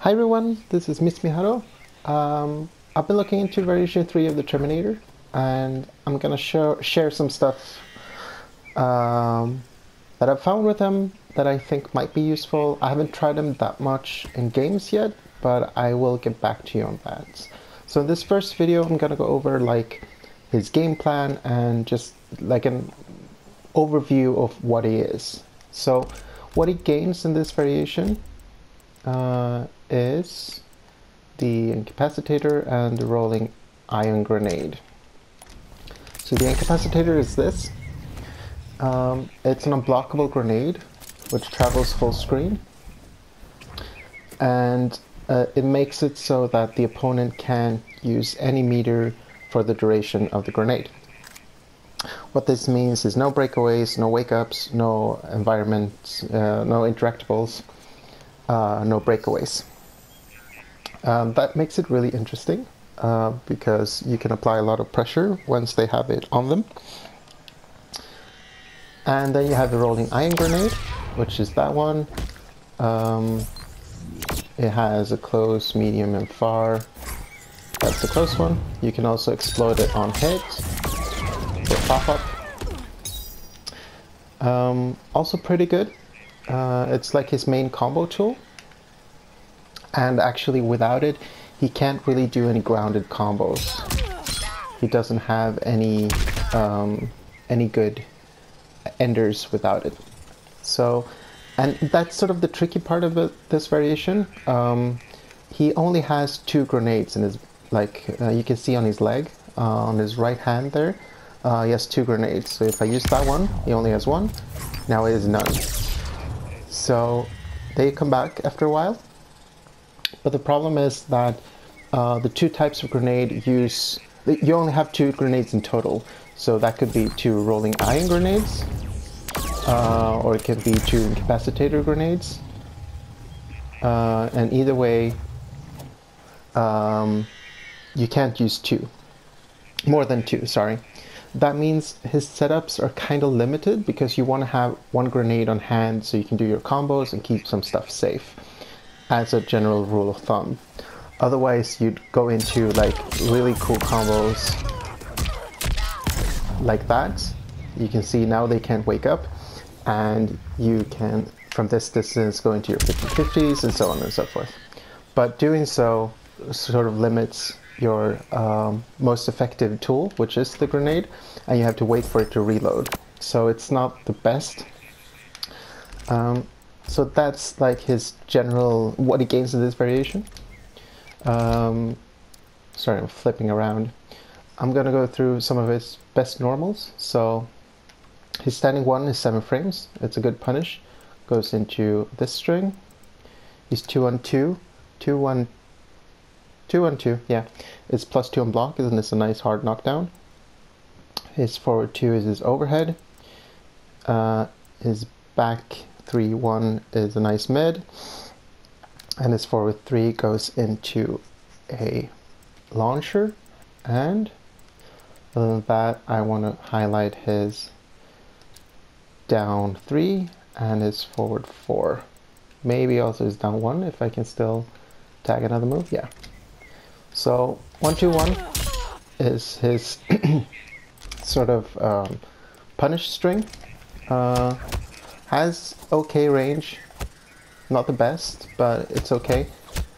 Hi everyone, this is Miss Miharu. I've been looking into version 3 of the Terminator, and I'm gonna share some stuff that I've found with them that I think might be useful. I haven't tried them that much in games yet, but I will get back to you on that. So in this first video, I'm gonna go over like his game plan and just like an overview of what he is. So what he gains in this variation is the incapacitator and the rolling ion grenade. So the incapacitator is this. It's an unblockable grenade which travels full screen, and it makes it so that the opponent can use any meter for the duration of the grenade. What this means is no breakaways, no wake-ups, no environment, no interactables, no breakaways. That makes it really interesting because you can apply a lot of pressure once they have it on them. And then you have the rolling iron grenade, which is that one. It has a close, medium, and far. That's the close one. You can also explode it on hit for pop-up. Also pretty good. It's like his main combo tool. And actually without it, he can't really do any grounded combos. He doesn't have any good enders without it. So, and that's sort of the tricky part of this variation. He only has 2 grenades in his, you can see on his leg, on his right hand there, he has 2 grenades. So if I use that one, he only has 1. Now it is none. So they come back after a while. But the problem is that the 2 types of grenade use, you only have 2 grenades in total. So that could be 2 rolling iron grenades, or it could be 2 incapacitator grenades. And either way, you can't use 2. More than 2, sorry. That means his setups are kind of limited because you want to have 1 grenade on hand so you can do your combos and keep some stuff safe, as a general rule of thumb. Otherwise, you'd go into like really cool combos like that. You can see now they can't wake up, and you can, from this distance, go into your 50-50s and so on and so forth. But doing so sort of limits your most effective tool, which is the grenade, and you have to wait for it to reload. So it's not the best. So that's like his general, what he gains in this variation. Sorry, I'm flipping around. I'm gonna go through some of his best normals. So his standing 1 is 7 frames. It's a good punish. Goes into this string. He's 2-on-2, 2-1, 2-on-2. Yeah, it's +2 on block, and it's a nice hard knockdown. His forward 2 is his overhead. His back 3-1 is a nice mid, and his forward 3 goes into a launcher. And other than that, I want to highlight his down 3 and his forward 4. Maybe also his down 1 if I can still tag another move. Yeah. So 1-2-1 is his sort of punish string. Has okay range, not the best, but it's okay.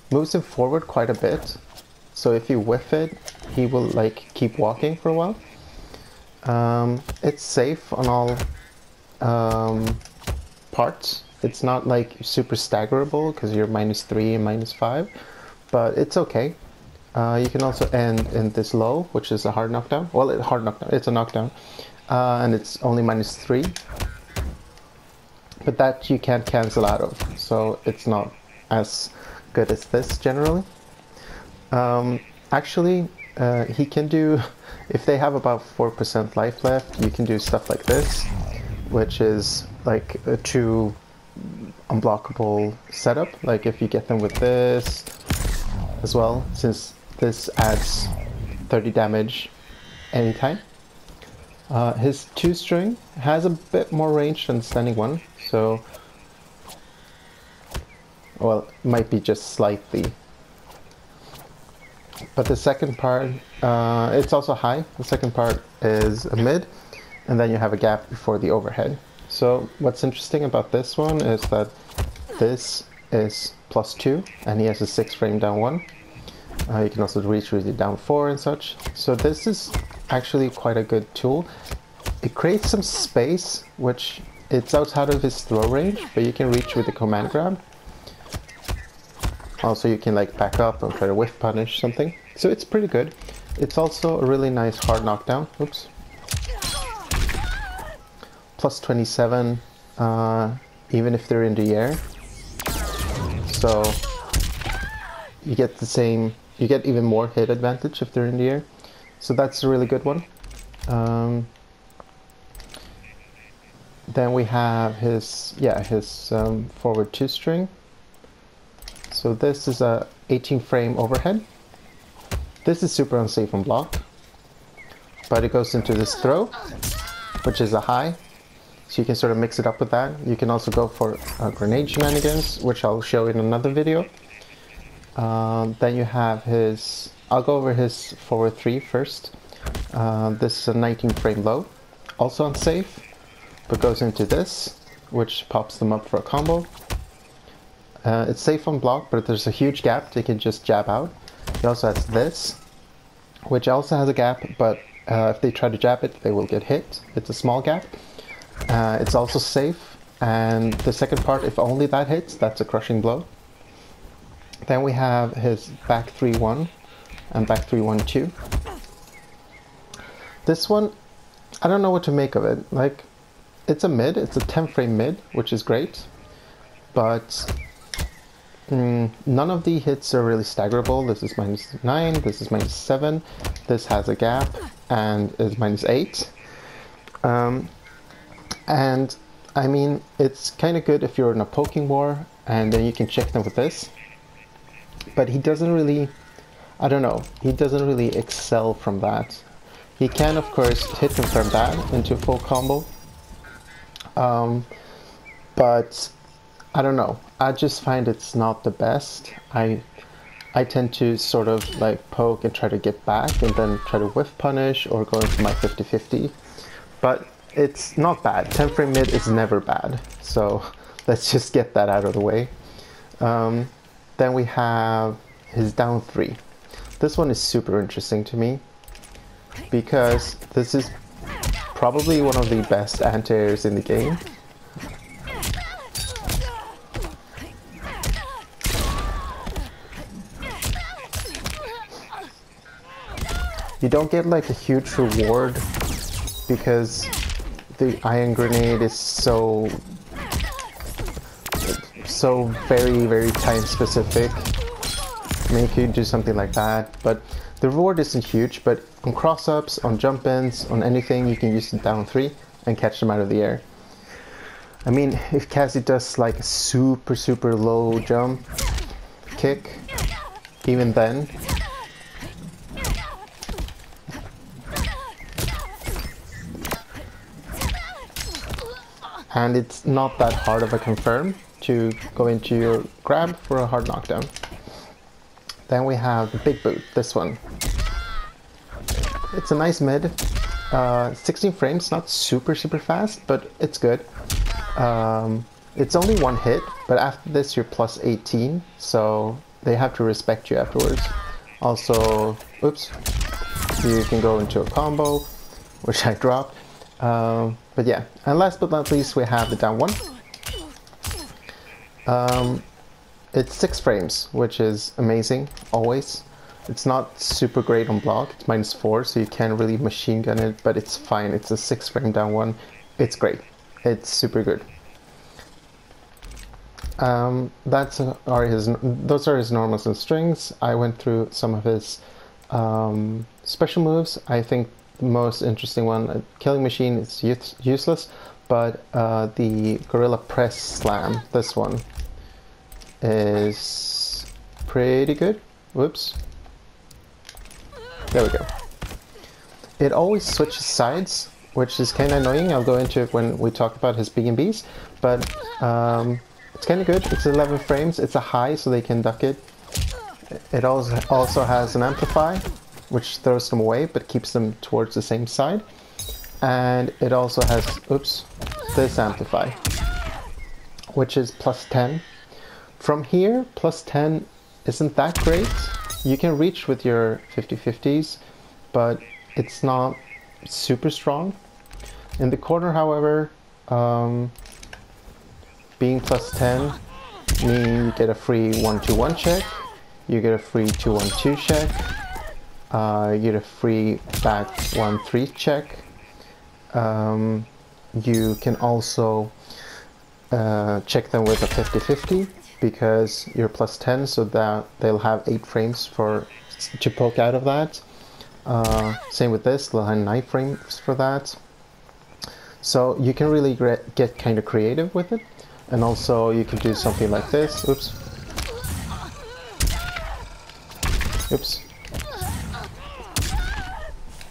Moves him forward quite a bit, so if you whiff it, he will like keep walking for a while. It's safe on all parts. It's not like super staggerable because you're -3 and -5, but it's okay. You can also end in this low, which is a hard knockdown. Well, it's a knockdown, and it's only -3. But that you can't cancel out of, so it's not as good as this generally. Actually, he can do, if they have about 4% life left, you can do stuff like this, which is like a true unblockable setup. Like if you get them with this as well, since this adds 30 damage anytime. His 2 string has a bit more range than standing 1, so Well, might be just slightly. But the second part, it's also high. The second part is a mid, and then you have a gap before the overhead. So what's interesting about this one is that this is +2, and he has a 6 frame down 1. You can also reach with the down 4 and such. So this is actually quite a good tool. It creates some space, which it's outside of his throw range, but you can reach with the command grab. Also, you can like back up and try to whiff punish something. So it's pretty good. It's also a really nice hard knockdown. Oops. +27, even if they're in the air. So you get the same, you get even more hit advantage if they're in the air. So that's a really good one. Then we have his forward 2 string. So this is a 18 frame overhead. This is super unsafe on block, but it goes into this throw, which is a high. So you can sort of mix it up with that. You can also go for grenade shenanigans, which I'll show in another video. Then you have his, I'll go over his forward 3 first. This is a 19 frame low, also unsafe, but goes into this, which pops them up for a combo. It's safe on block, but there's a huge gap, they can just jab out. He also has this, which also has a gap, but if they try to jab it, they will get hit. It's a small gap. It's also safe, and the second part, if only that hits, that's a crushing blow. Then we have his back 3-1 and back 3-1-2. This one, I don't know what to make of it. Like, it's a mid, it's a 10 frame mid, which is great, but none of the hits are really staggerable. This is -9, this is -7, this has a gap and is -8. And I mean, it's kind of good if you're in a poking war and then you can check them with this. But he doesn't really, I don't know, he doesn't really excel from that. He can of course hit confirm that into a full combo. But I don't know, I just find it's not the best. I tend to sort of like poke and try to get back and then try to whiff punish or go into my 50-50. But it's not bad. 10 frame mid is never bad. So let's just get that out of the way. Then we have his down 3. This one is super interesting to me because this is probably one of the best anti-airs in the game. You don't get like a huge reward because the iron grenade is so very time specific. I mean, you could do something like that, but the reward isn't huge. But on cross ups, on jump ins, on anything, you can use the down 3 and catch them out of the air. I mean, if Cassie does like a super low jump kick, even then, and it's not that hard of a confirm to go into your grab for a hard knockdown. Then we have the big boot, this one. It's a nice mid, 16 frames, not super fast, but it's good. It's only one hit, but after this you're +18, so they have to respect you afterwards. Also, oops, you can go into a combo, which I dropped. But yeah, and last but not least we have the down 1. It's 6 frames, which is amazing, always. It's not super great on block, it's -4, so you can't really machine gun it, but it's fine. It's a 6 frame down 1, it's great, it's super good. Those are his normals and strings. I went through some of his special moves. I think the most interesting one, Killing Machine, is useless, but the Gorilla Press Slam, this one, is pretty good. Whoops. There we go. It always switches sides, which is kind of annoying. I'll go into it when we talk about his B&Bs, but It's kind of good. It's 11 frames. It's a high, so they can duck it. It also has an amplify, which throws them away, but keeps them towards the same side. And it also has, oops, this amplify, which is plus 10. From here, plus 10 isn't that great. You can reach with your 50/50s, but it's not super strong. In the corner, however, being plus 10 means you get a free 1-2-1 check, you get a free 2-1-2 check, you get a free back 1-3 check. You can also check them with a 50/50 because you're plus 10, so that they'll have 8 frames to poke out of that. Same with this, they'll have 9 frames for that. So you can really get kind of creative with it. And also you can do something like this. Oops. Oops.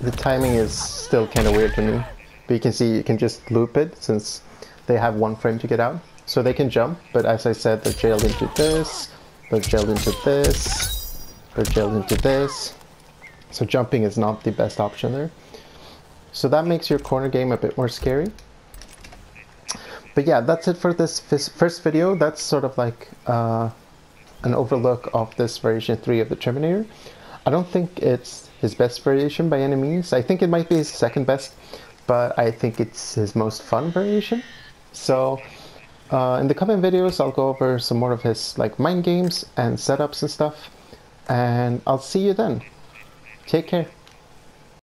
The timing is still kind of weird to me. But you can see you can just loop it since they have 1 frame to get out. So they can jump, but as I said, they're jailed into this, they're jailed into this, they're jailed into this. So jumping is not the best option there. So that makes your corner game a bit more scary. But yeah, that's it for this first video. That's sort of like an overlook of this version 3 of the Terminator. I don't think it's his best variation by any means. I think it might be his second best, but I think it's his most fun variation. So in the coming videos, I'll go over some more of his like mind games and setups and stuff. And I'll see you then. Take care.